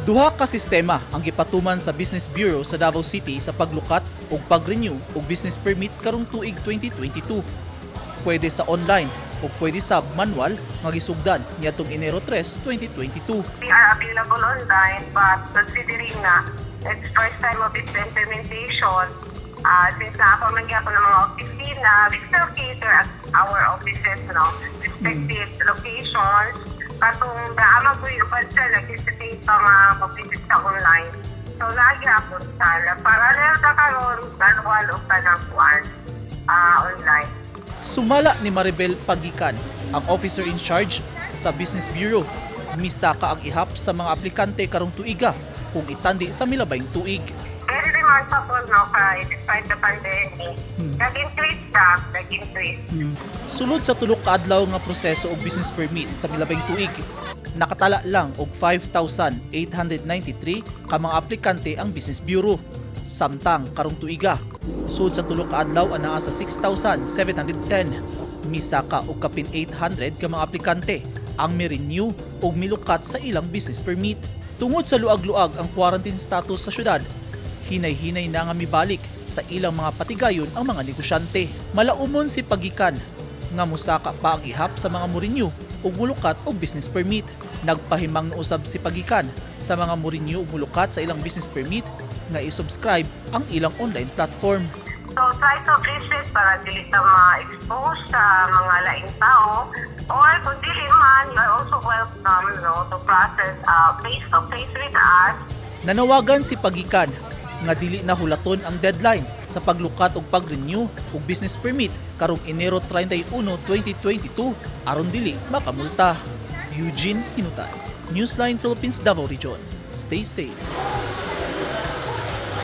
Duha ka sistema ang gipatuman sa Business Bureau sa Davao City sa paglukat ug pag-renew og business permit karong tuig 2022. Pwede sa online o pwede sa manual nga gisugdan niadtong Enero 3, 2022. We are available online, but considering na it's first time of its implementation, since napamanggap ko ng mga opisina, we still cater at our offices, respective locations. Katong naamag ko yung pansa, nag-hesitate pa nga mag-visit sa online. So, lagi ako sana. Parallel na karoon, manual o panangkuan online. Sumala ni Maribel Pagikan, ang officer in charge sa Business Bureau. Misaka ang ihap sa mga aplikante karong tuiga kung itandi sa milabayng tuig. Very remarkable, despite the pandemic. Nag-increase na, nag-increase. Sulod sa tulok ka adlaw nga proseso og business permit sa milabayng tuig, nakatala lang og 5,893 ka mga aplikante ang Business Bureau. Samtang karong tuiga, sulod sa tulok ka adlaw anaa sa 6,710. Misaka og kapin 800 ka mga aplikante ang mi-renew o milukat sa ilang business permit. Tungod sa luag-luag ang quarantine status sa syudad, hinay-hinay na nga mibalik sa ilang mga patigayon ang mga negosyante. Malaumon si Pagikan nga musaka pa ang ihap sa mga mo-renew o mulukat o business permit. Nagpahimang usab si Pagikan sa mga mo-renew o mulukat sa ilang business permit nga i-subscribe ang ilang online platform. So, try to visit para dili ka ma-expose sa mga laing tao. Or kung dili man, you are also welcome to process face-to-face with us. Nanawagan si Pagikan nga dili na hulaton ang deadline sa paglukat og pag-renew og business permit karong Enero 31, 2022 aron dili makamulta. Eugene Hinutan, Newsline Philippines, Davao Region. Stay safe.